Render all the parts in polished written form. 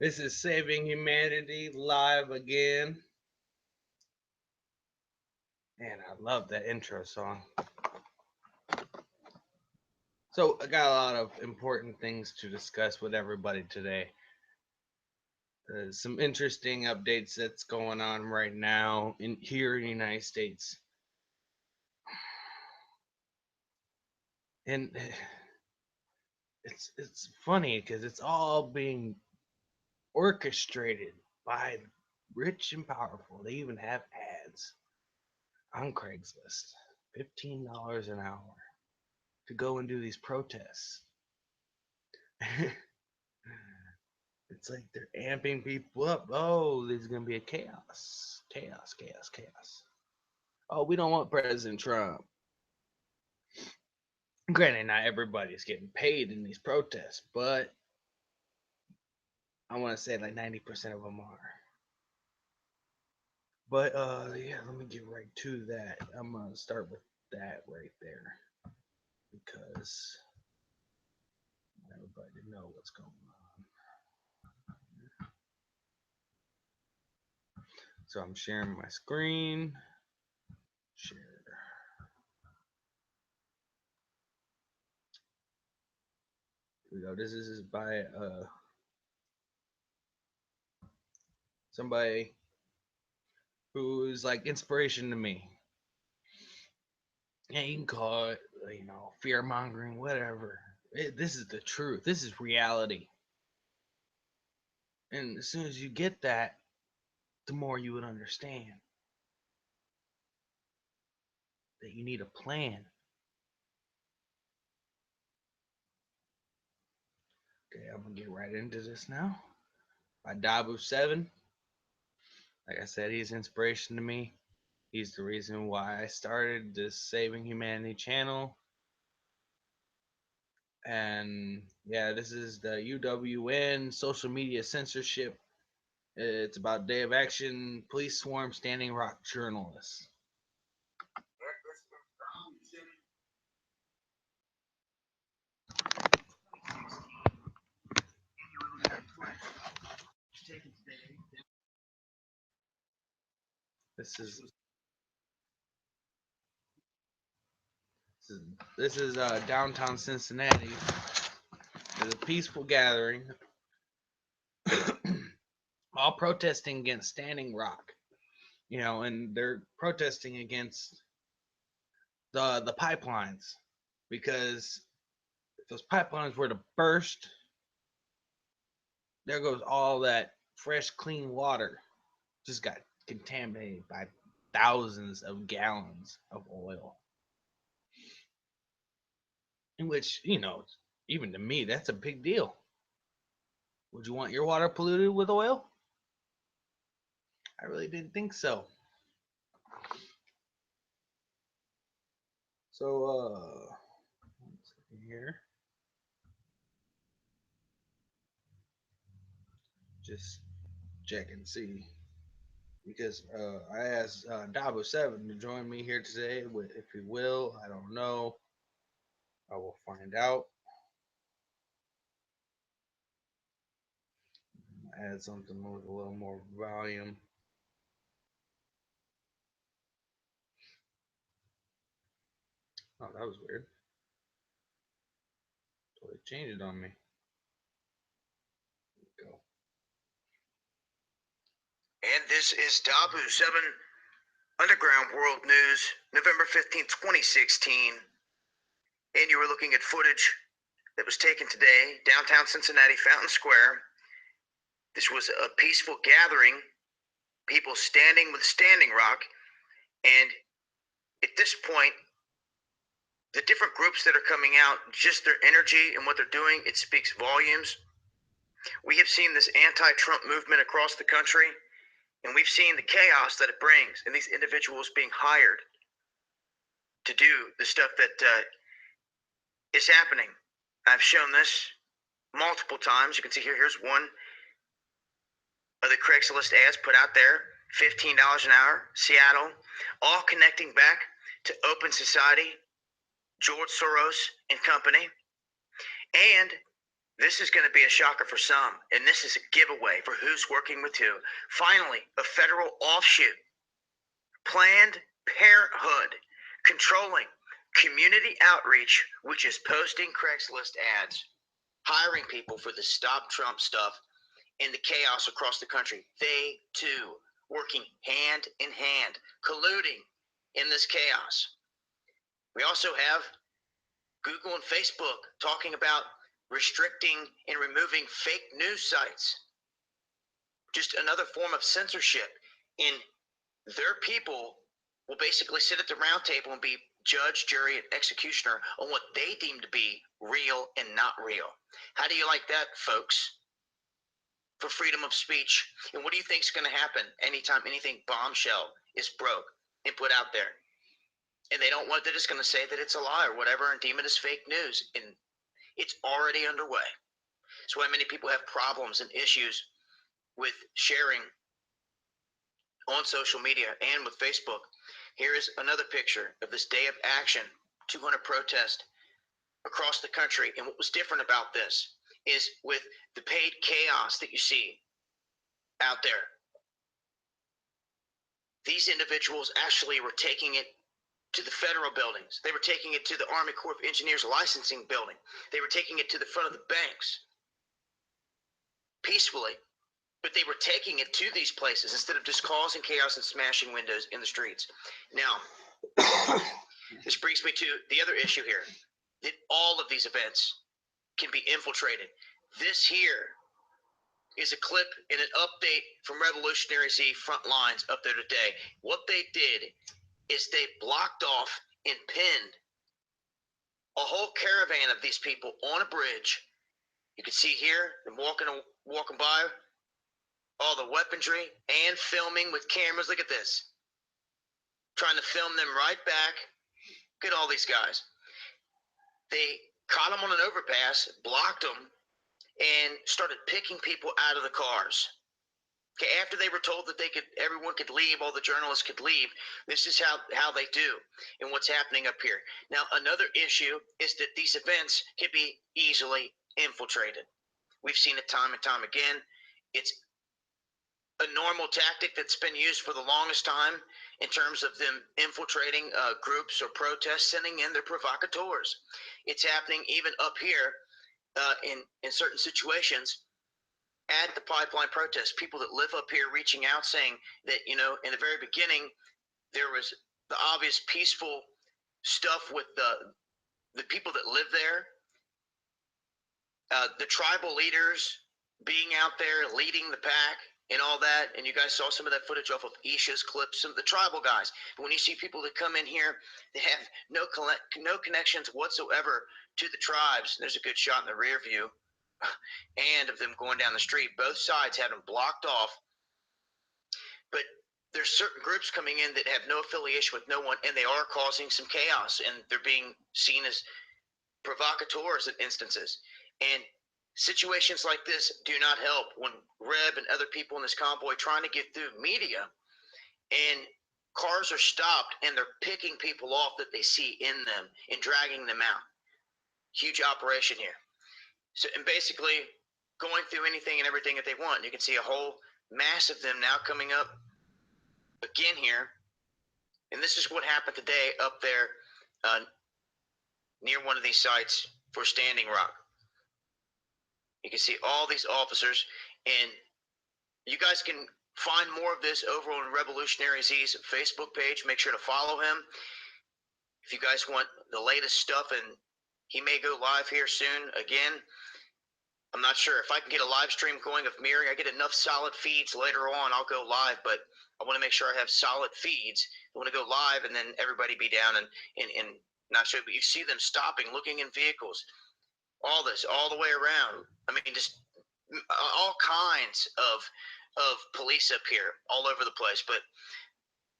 This is Saving Humanity live again. And I love that intro song. So, I got a lot of important things to discuss with everybody today. Some interesting updates that's going on right now here in the United States. And it's funny because it's all being orchestrated by rich and powerful. They even have ads on Craigslist. $15 an hour to go and do these protests. It's like they're amping people up. Oh, there's gonna be a chaos. Chaos, chaos, chaos. Oh, we don't want President Trump. Granted, not everybody's getting paid in these protests, but I want to say like 90% of them are. But yeah, let me get right to that. I'm gonna start with that right there because everybody know what's going on. So I'm sharing my screen. Share. Here we go. This is by somebody who's like inspiration to me. Yeah, you can call it, fear mongering, whatever. This is the truth. This is reality. And as soon as you get that, the more you would understand that you need a plan. Okay, I'm gonna get right into this now. By WW2. Like I said, he's inspiration to me. He's the reason why I started this Saving Humanity channel. And yeah, this is the UWN social media censorship. It's about Day of Action, police swarm Standing Rock journalists. This is this is downtown Cincinnati. There's a peaceful gathering, all protesting against Standing Rock. And they're protesting against the pipelines, because if those pipelines were to burst, there goes all that fresh, clean water. Just got contaminated by thousands of gallons of oil. In which, even to me, that's a big deal. Would you want your water polluted with oil? I really didn't think so. So, let's see here. Just check and see. Because I asked WW2 to join me here today. If he will, I don't know. I will find out. Add something with a little more volume. Oh, that was weird. Totally changed it on me. Go. And this is WW2 Underground World News, November 15th, 2016. And you were looking at footage that was taken today, downtown Cincinnati, Fountain Square. This was a peaceful gathering, people standing with Standing Rock. And at this point, the different groups that are coming out, just their energy and what they're doing, it speaks volumes. We have seen this anti-Trump movement across the country, and we've seen the chaos that it brings, and these individuals being hired to do the stuff that is happening. I've shown this multiple times. You can see here, here's one of the Craigslist ads put out there, $15 an hour, Seattle, all connecting back to Open Society, George Soros and company. And this is going to be a shocker for some, and this is a giveaway for who's working with who. Finally, a federal offshoot, Planned Parenthood, controlling community outreach, which is posting Craigslist ads, hiring people for the Stop Trump stuff and the chaos across the country. They too working hand in hand, colluding in this chaos. We also have Google and Facebook talking about restricting and removing fake news sites. Just another form of censorship. And their people will basically sit at the round table and be judge, jury, and executioner on what they deem to be real and not real. How do you like that, folks? For freedom of speech. And what do you think is going to happen anytime anything bombshell is broke and put out there? And they don't want, they're just going to say that it's a lie or whatever and deem it as fake news. And it's already underway. That's why many people have problems and issues with sharing on social media and with Facebook. Here is another picture of this day of action, 200 protests across the country. And what was different about this is with the paid chaos that you see out there, these individuals actually were taking it to the federal buildings. They were taking it to the Army Corps of Engineers licensing building. They were taking it to the front of the banks peacefully. But they were taking it to these places instead of just causing chaos and smashing windows in the streets. Now, this brings me to the other issue here, that all of these events can be infiltrated. This here is a clip and an update from Revolutionary Z front lines up there today. What they did is they blocked off and pinned a whole caravan of these people on a bridge. You can see here them walking by, all the weaponry and filming with cameras. Look at this. Trying to film them right back. Look at all these guys. They caught them on an overpass, blocked them, and started picking people out of the cars. Okay, after they were told that everyone could leave, all the journalists could leave, this is how they do and what's happening up here. Now, another issue is that these events can be easily infiltrated. We've seen it time and time again. It's a normal tactic that's been used for the longest time in terms of them infiltrating groups or protests, sending in their provocateurs. It's happening even up here in certain situations at the pipeline protests. People that live up here reaching out saying that, in the very beginning, there was the obvious peaceful stuff with the people that live there, the tribal leaders being out there leading the pack and all that. And you guys saw some of that footage off of Isha's clips, some of the tribal guys. But when you see people that come in here, they have no connections whatsoever to the tribes. And there's a good shot in the rear view and of them going down the street. Both sides have them blocked off. But there's certain groups coming in that have no affiliation with no one, and they are causing some chaos, and they're being seen as provocateurs at instances. And situations like this do not help when Reb and other people in this convoy trying to get through media, and cars are stopped and they're picking people off that they see in them and dragging them out. Huge operation here. So, and basically going through anything and everything that they want. You can see a whole mass of them now coming up again here. And this is what happened today up there near one of these sites for Standing Rock. You can see all these officers, and you guys can find more of this over on Revolutionary Z's Facebook page. Make sure to follow him if you guys want the latest stuff, and he may go live here soon again. I'm not sure if I can get a live stream going of Miri. I get enough solid feeds later on, I'll go live, but I want to make sure I have solid feeds. I want to go live and then everybody be down and not sure, but you see them stopping, looking in vehicles, all this, all the way around. I mean, just all kinds of police up here, all over the place. But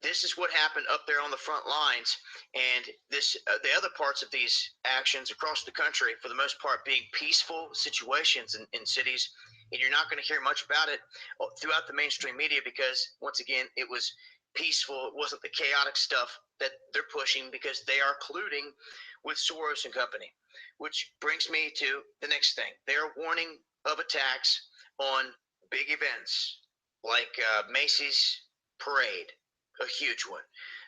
this is what happened up there on the front lines, and this the other parts of these actions across the country, for the most part, being peaceful situations in cities, and you're not going to hear much about it throughout the mainstream media because, once again, it was peaceful. It wasn't the chaotic stuff that they're pushing because they are colluding with Soros and company, which brings me to the next thing. They are warning of attacks on big events like Macy's Parade, a huge one.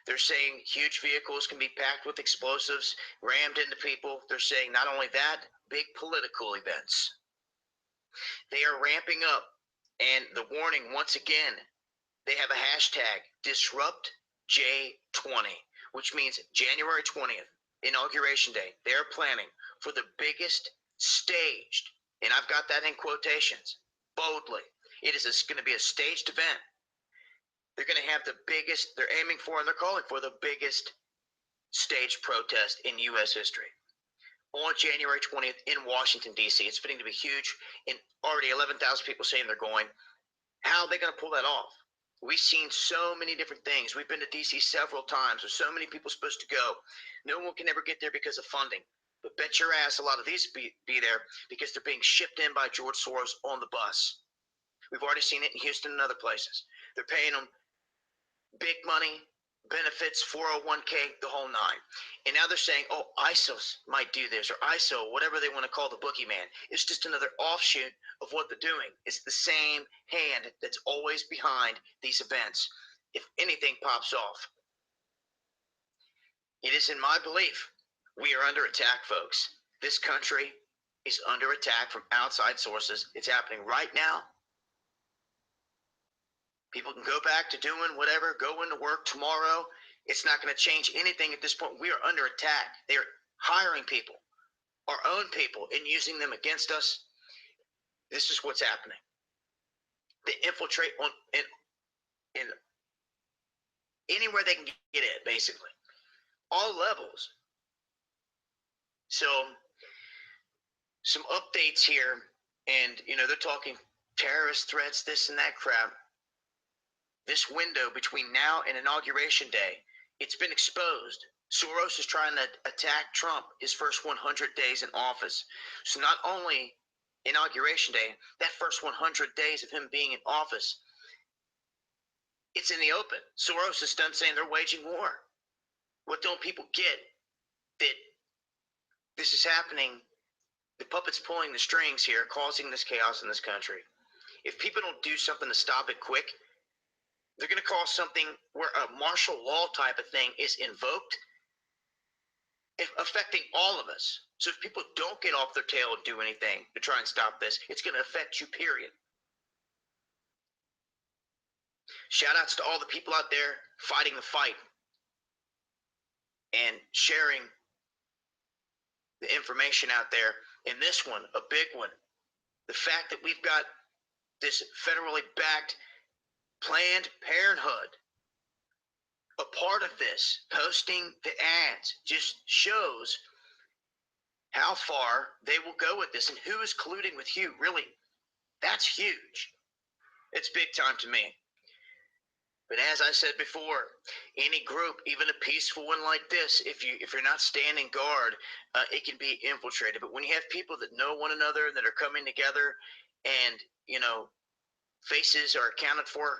They're saying huge vehicles can be packed with explosives, rammed into people. They're saying not only that, big political events. They are ramping up, and the warning, once again, they have a hashtag, DisruptJ20, which means January 20th, Inauguration Day. They're planning for the biggest staged, and I've got that in quotations, boldly. It is going to be a staged event. They're going to have the biggest, they're aiming for, and they're calling for the biggest staged protest in U.S. history on January 20th in Washington, D.C. It's fitting to be huge, and already 11,000 people saying they're going. How are they going to pull that off? We've seen so many different things. We've been to D.C. several times. There's so many people supposed to go. No one can ever get there because of funding. But bet your ass a lot of these be there because they're being shipped in by George Soros on the bus. We've already seen it in Houston and other places. They're paying them big money, benefits, 401k, the whole nine. And now they're saying, oh, ISIS might do this, or ISO, whatever they want to call the boogeyman. It's just another offshoot of what they're doing. It's the same hand that's always behind these events if anything pops off. It is in my belief we are under attack, folks. This country is under attack from outside sources. It's happening right now. People can go back to doing whatever, go into work tomorrow. It's not going to change anything at this point. We are under attack. They're hiring people, our own people, and using them against us. This is what's happening. They infiltrate in anywhere they can get in, basically, all levels. So some updates here, and they're talking terrorist threats, this and that crap. This window between now and inauguration day, it's been exposed. Soros is trying to attack Trump his first 100 days in office. So not only inauguration day, that first 100 days of him being in office, it's in the open. Soros is done saying they're waging war. What don't people get? That this is happening. The puppet's pulling the strings here, causing this chaos in this country. If people don't do something to stop it quick, they're going to cause something where a martial law type of thing is invoked, affecting all of us. So if people don't get off their tail and do anything to try and stop this, it's going to affect you, period. Shout outs to all the people out there fighting the fight and sharing the information out there. And this one, a big one, the fact that we've got this federally backed Planned Parenthood a part of this, posting the ads, just shows how far they will go with this and who is colluding with who. Really, that's huge. It's big time to me. But as I said before, any group, even a peaceful one like this, if you're not standing guard, it can be infiltrated. But when you have people that know one another and that are coming together, and faces are accounted for,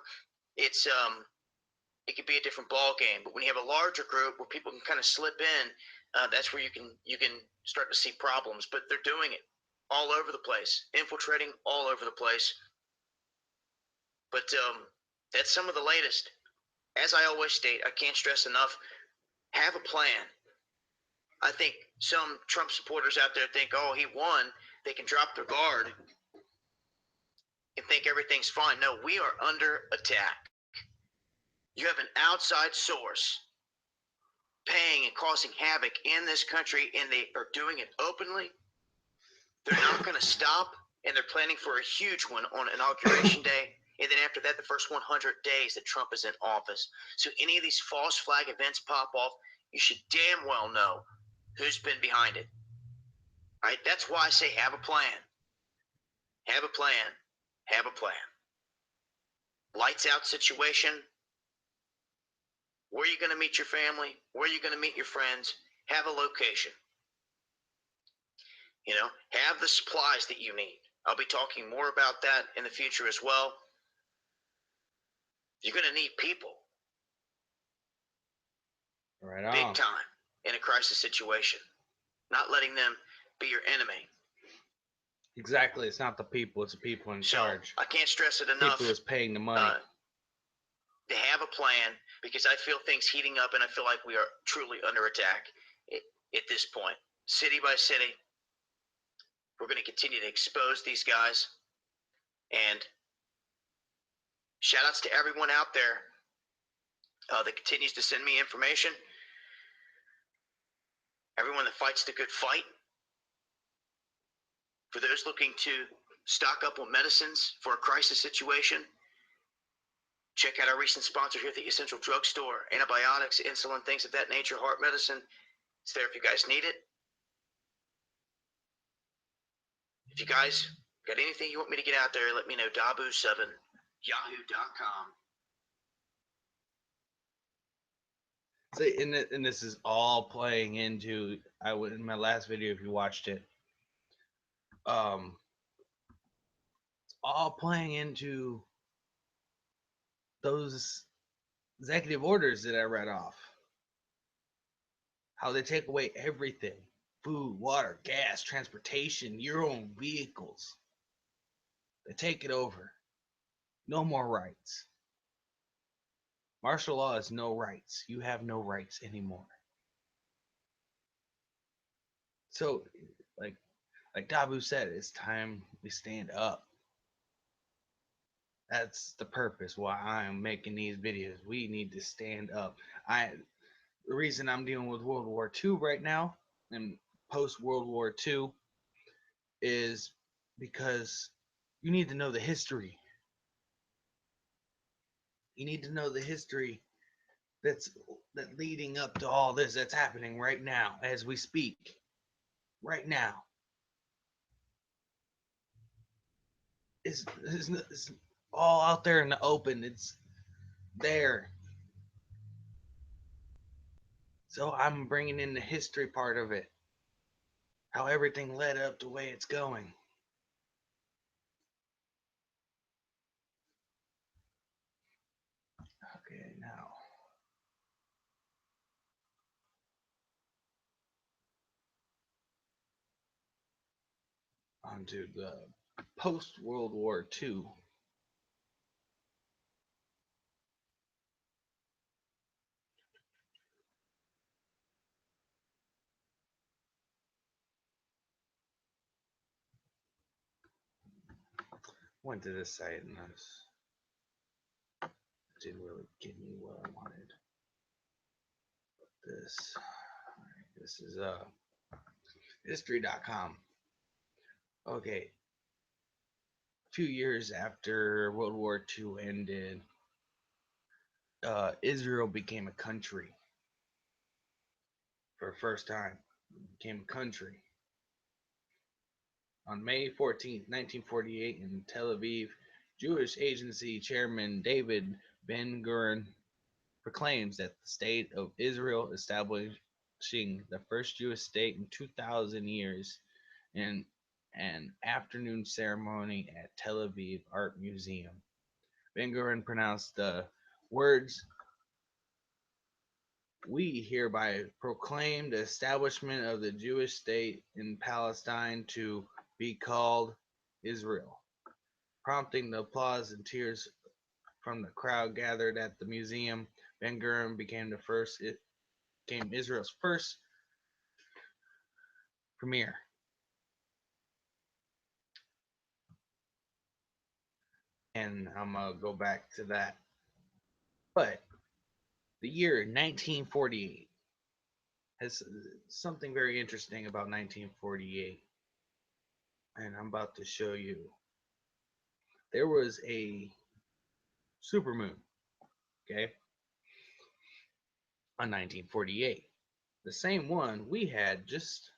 it could be a different ball game. But when you have a larger group where people can kind of slip in, that's where you can start to see problems. But they're doing it all over the place, infiltrating all over the place. But that's some of the latest. As I always state, I can't stress enough, have a plan. I think some Trump supporters out there think, oh, he won, they can drop their guard and think everything's fine. No, we are under attack. You have an outside source paying and causing havoc in this country, and they are doing it openly. They're not going to stop, and they're planning for a huge one on Inauguration Day. And then after that, the first 100 days that Trump is in office. So any of these false flag events pop off, you should damn well know who's been behind it. All right? That's why I say have a plan. Have a plan. Have a plan. Lights out situation. Where are you going to meet your family? Where are you going to meet your friends? Have a location. Have the supplies that you need. I'll be talking more about that in the future as well. You're going to need people. Right on. Big time in a crisis situation. Not letting them be your enemy. Exactly. It's not the people. It's the people in charge. I can't stress it enough. People is paying the money. They have a plan, because I feel things heating up, and I feel like we are truly under attack at this point. City by city. We're going to continue to expose these guys. And shout outs to everyone out there that continues to send me information. Everyone that fights the good fight. For those looking to stock up on medicines for a crisis situation, check out our recent sponsor here at the Essential Drugstore. Antibiotics, insulin, things of that nature, heart medicine. It's there if you guys need it. If you guys got anything you want me to get out there, let me know. Dabu7yahoo.com. See, and this is all playing into in my last video, if you watched it, it's all playing into those executive orders that I read off. How they take away everything: food, water, gas, transportation, your own vehicles. They take it over. No more rights. Martial law is no rights. You have no rights anymore. So, like Dabu said, it's time we stand up. That's the purpose why I am making these videos. We need to stand up. The reason I'm dealing with World War II right now and post World War II is because you need to know the history. You need to know the history that's that leading up to all this that's happening right now as we speak. Right now. It's all out there in the open. It's there. So I'm bringing in the history part of it. How everything led up to the way it's going. Okay, now onto the post World War II. Went to this site and this didn't really give me what I wanted. This, this is history.com. Okay, a few years after World War II ended, Israel became a country for the first time. It became a country on May 14th, 1948, in Tel Aviv. Jewish Agency Chairman David Ben Gurion proclaims that the state of Israel, establishing the first Jewish state in 2,000 years, in an afternoon ceremony at Tel Aviv Art Museum. Ben Gurion pronounced the words, "We hereby proclaim the establishment of the Jewish state in Palestine to be called Israel," prompting the applause and tears from the crowd gathered at the museum. Ben Gurion became Israel's first premier. And I'm gonna go back to that. But the year 1948 has something very interesting about 1948, and I'm about to show you. There was a supermoon, okay, on 1948, the same one we had just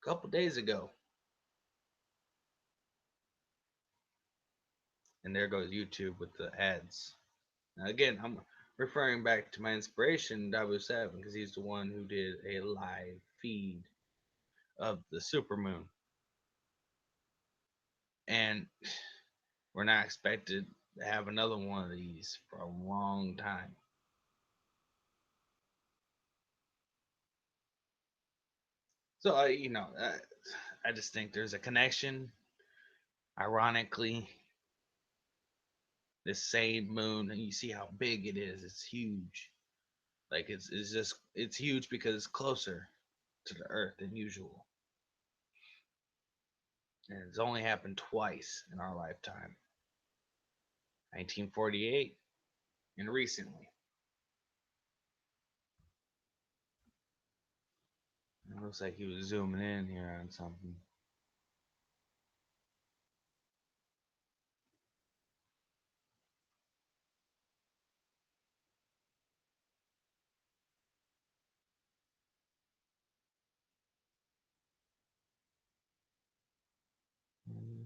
a couple days ago. And there goes YouTube with the ads. Now again, I'm referring back to my inspiration, W7, because he's the one who did a live feed of the supermoon. And we're not expected to have another one of these for a long time. So, I just think there's a connection. Ironically, this same moon, and you see how big it is. It's huge. Like it's huge because it's closer to the Earth than usual, and it's only happened twice in our lifetime: 1948 and recently. It looks like he was zooming in here on something.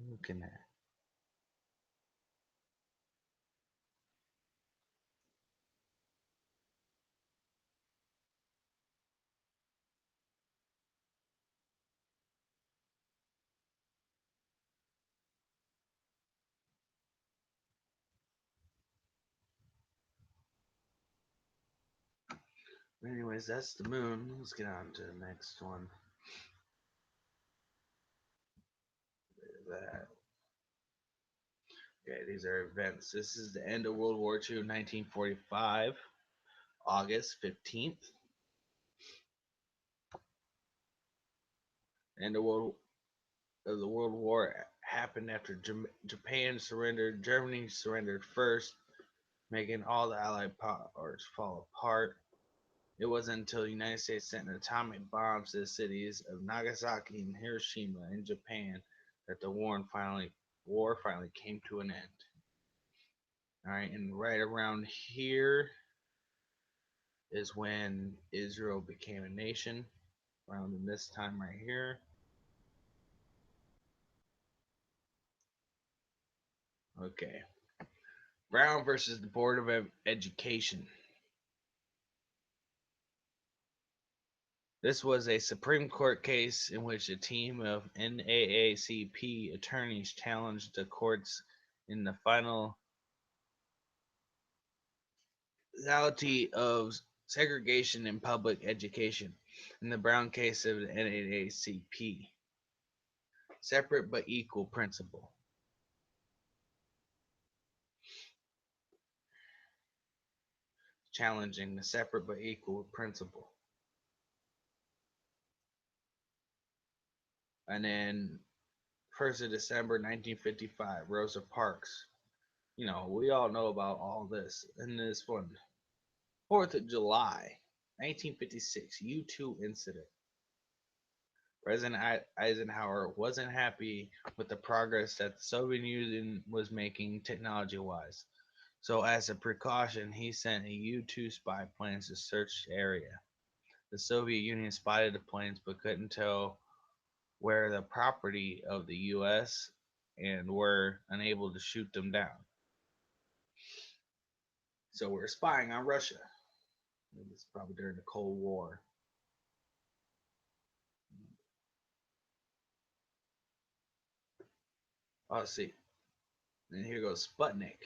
Looking at. Anyways, that's the moon. Let's get on to the next one. That. Okay, these are events. This is the end of World War II, 1945, August 15th. End of the World War happened after Japan surrendered. Germany surrendered first, making all the Allied powers fall apart. It wasn't until the United States sent atomic bombs to the cities of Nagasaki and Hiroshima in Japan that the war finally came to an end. All right, and right around here is when Israel became a nation. Around in this time right here. Okay. Brown versus the Board of Education. This was a Supreme Court case in which a team of NAACP attorneys challenged the courts in the finality of segregation in public education. In the Brown case of the NAACP, separate but equal principle. Challenging the separate but equal principle. And then 1st of December 1955, Rosa Parks. We all know about all this. And this one, 4th of July 1956, U-2 incident. President Eisenhower wasn't happy with the progress that the Soviet Union was making technology-wise. So as a precaution, he sent a U-2 spy planes to search the area. The Soviet Union spotted the planes but couldn't tell where the property of the U.S. and were unable to shoot them down. So we're spying on Russia. It's probably during the Cold War. Oh, let's see. And here goes Sputnik.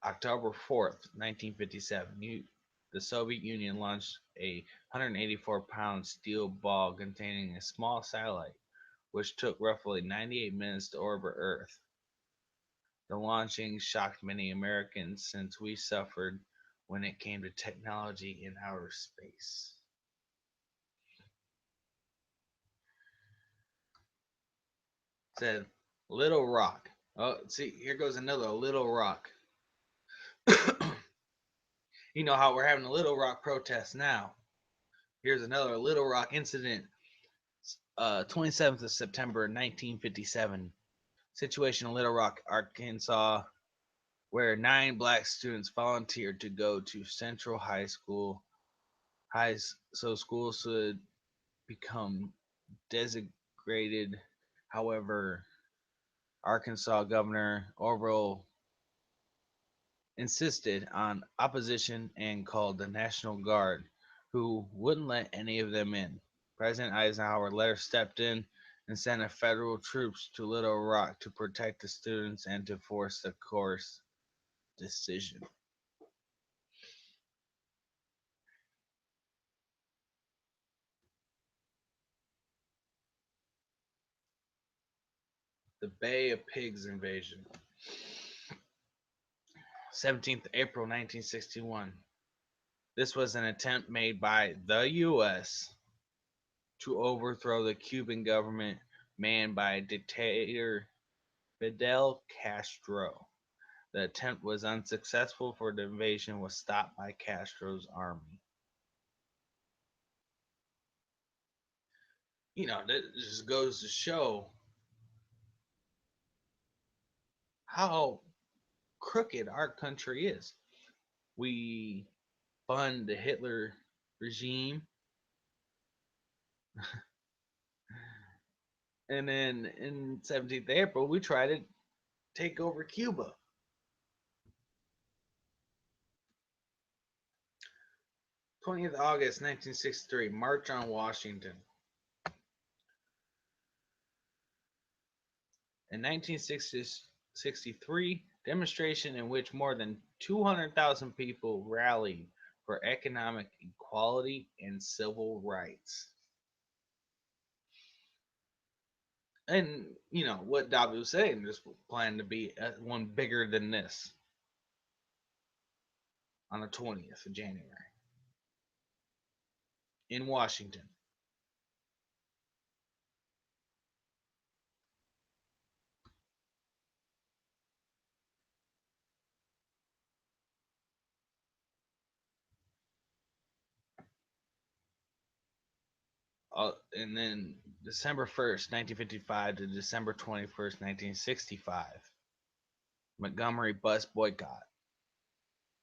October 4th, 1957. The Soviet Union launched a 184-pound steel ball containing a small satellite, which took roughly 98 minutes to orbit Earth. The launching shocked many Americans since we suffered when it came to technology in outer space. Said Little Rock. Oh, see, here goes another Little Rock. You know how we're having a Little Rock protest now. Here's another Little Rock incident. 27th of September 1957. Situation in Little Rock, Arkansas, where 9 black students volunteered to go to Central High School. So schools would become designated. However, Arkansas Governor Orville insisted on opposition and called the National Guard, who wouldn't let any of them in. President Eisenhower later stepped in and sent federal troops to Little Rock to protect the students and to force the course decision. The Bay of Pigs invasion. 17th April 1961. This was an attempt made by the U.S. to overthrow the Cuban government manned by dictator Fidel Castro. The attempt was unsuccessful, for the invasion was stopped by Castro's army. That just goes to show how crooked our country is. We fund the Hitler regime, and then in 17th April, we try to take over Cuba. 20th August 1963, March on Washington. In 1963, demonstration in which more than 200,000 people rallied for economic equality and civil rights. And what Dabu was saying, this planned to be one bigger than this on the 20th of January in Washington. And then December 1st, 1955 to December 21st, 1965. Montgomery bus boycott.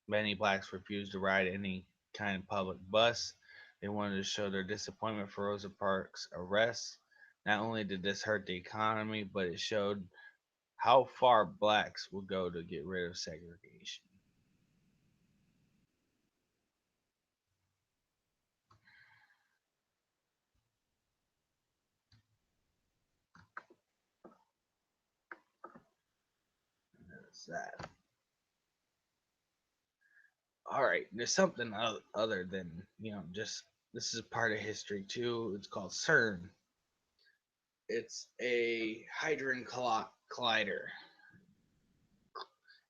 Many blacks refused to ride any kind of public bus. They wanted to show their disappointment for Rosa Parks' arrest. Not only did this hurt the economy, but it showed how far blacks will go to get rid of segregation. That's that. All right, there's something other than just this is part of history too. It's called CERN. It's a hadron collider.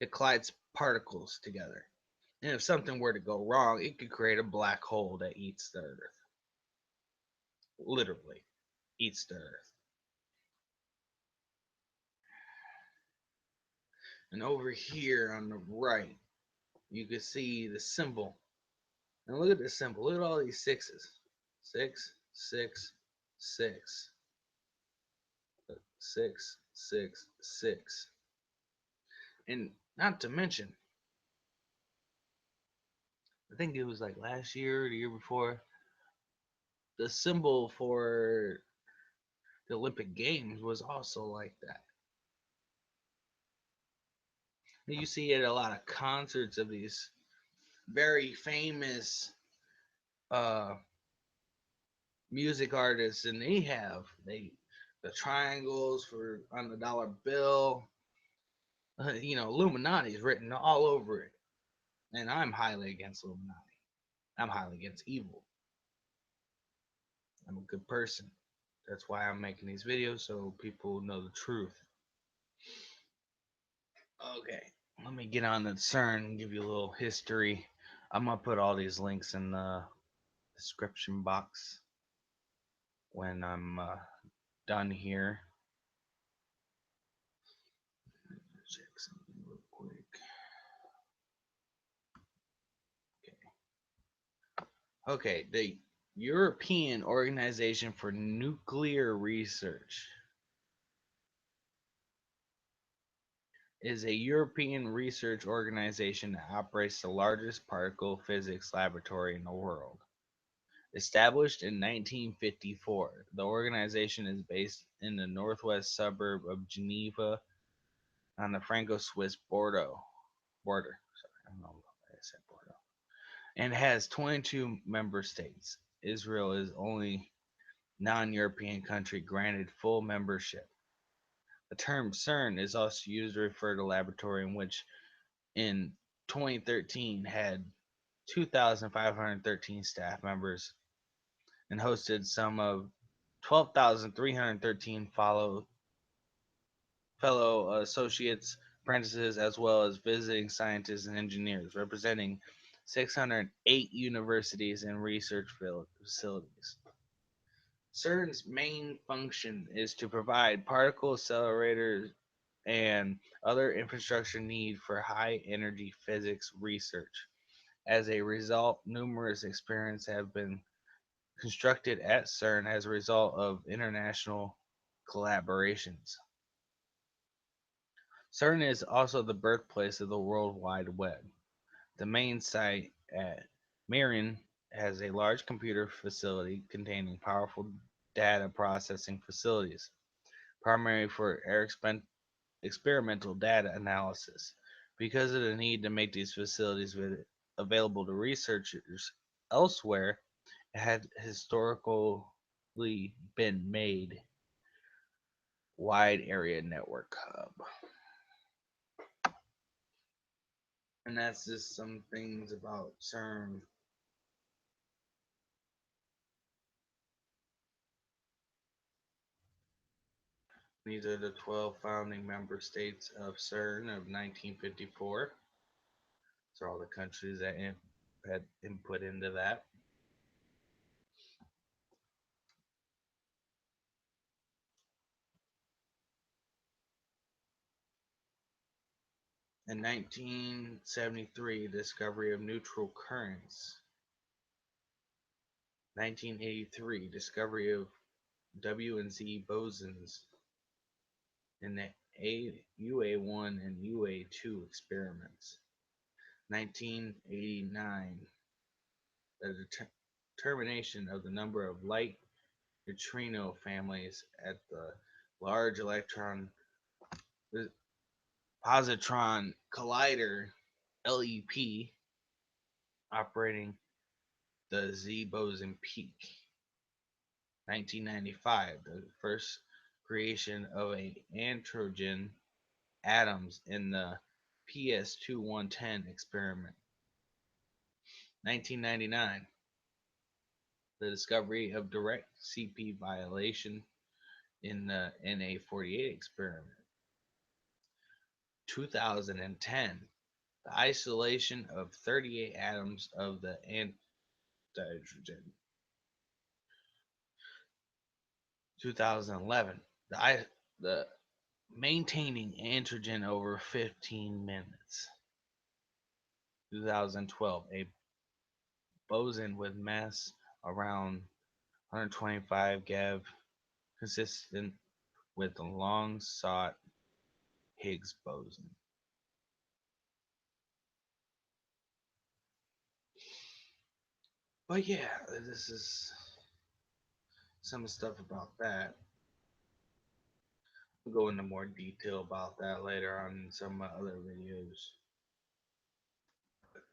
It collides particles together, and if something were to go wrong, it could create a black hole that eats the Earth. Literally, eats the Earth. And over here on the right, you can see the symbol. And look at this symbol. Look at all these sixes. Six, six, six, six, six, six. And not to mention, I think it was like last year or the year before, the symbol for the Olympic Games was also like that. You see it at a lot of concerts of these very famous uh, music artists, and they the triangles for on the dollar bill. Illuminati is written all over it, and I'm highly against Illuminati. I'm highly against evil. I'm a good person. That's why I'm making these videos so people know the truth. Okay, let me get on to CERN and give you a little history. I'm gonna put all these links in the description box when I'm done here. Check something real quick. Okay, the European Organization for Nuclear Research is a European research organization that operates the largest particle physics laboratory in the world. Established in 1954, the organization is based in the northwest suburb of Geneva on the Franco-Swiss border. Sorry, I don't know why I said Bordeaux. And has 22 member states. Israel is only non-European country granted full membership. The term CERN is also used to refer to a laboratory in which in 2013 had 2,513 staff members and hosted some of 12,313 fellow associates, apprentices, as well as visiting scientists and engineers, representing 608 universities and research facilities. CERN's main function is to provide particle accelerators and other infrastructure needed for high energy physics research. As a result, numerous experiments have been constructed at CERN as a result of international collaborations. CERN is also the birthplace of the World Wide Web. The main site at Marion has a large computer facility containing powerful data processing facilities, primarily for experimental data analysis. Because of the need to make these facilities available to researchers elsewhere, it had historically been made wide area network hub. And that's just some things about CERN. These are the 12 founding member states of CERN of 1954. So all the countries that had input into that. In 1973, discovery of neutral currents. 1983, discovery of W and Z bosons. In the UA1 and UA2 experiments. 1989, the determination of the number of light neutrino families at the Large Electron Positron Collider LEP operating the Z boson peak. 1995, the first creation of a androgen atoms in the PS2110 experiment. 1999, the discovery of direct CP violation in the Na48 experiment. 2010, the isolation of 38 atoms of the androgen. 2011, the maintaining androgen over 15 minutes. 2012, a boson with mass around 125 GeV, consistent with the long sought Higgs boson. But yeah, this is some stuff about that. We'll go into more detail about that later on in some other videos.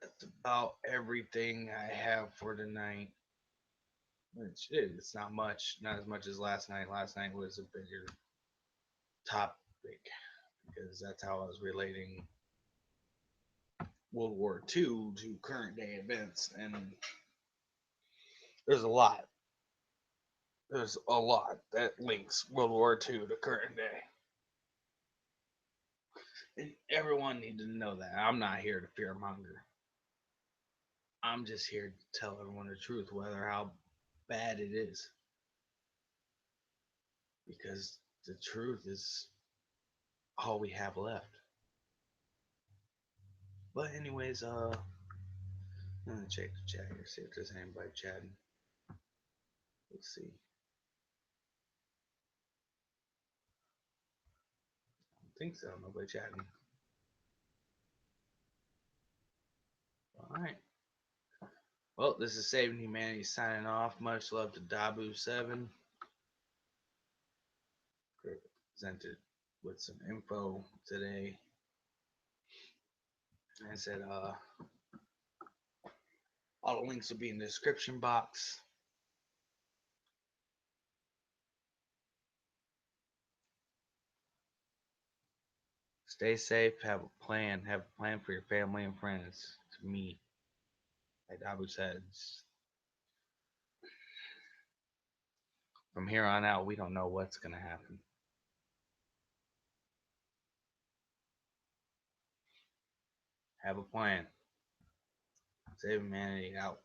That's about everything I have for tonight. Which it's not much, not as much as last night. Last night was a bigger topic because that's how I was relating World War II to current day events, and there's a lot. There's a lot that links World War II to current day. And everyone needs to know that. I'm not here to fearmonger. I'm just here to tell everyone the truth, whether how bad it is. Because the truth is all we have left. But anyways, I'm gonna check the chat here, see if there's anybody chatting. Let's see. I think so. Nobody chatting. All right. Well, this is Saving Humanity signing off. Much love to Dabu7. Presented with some info today. I said all the links will be in the description box. Stay safe. Have a plan. Have a plan for your family and friends. To me, like Dabu said, from here on out, we don't know what's going to happen. Have a plan. Save humanity out.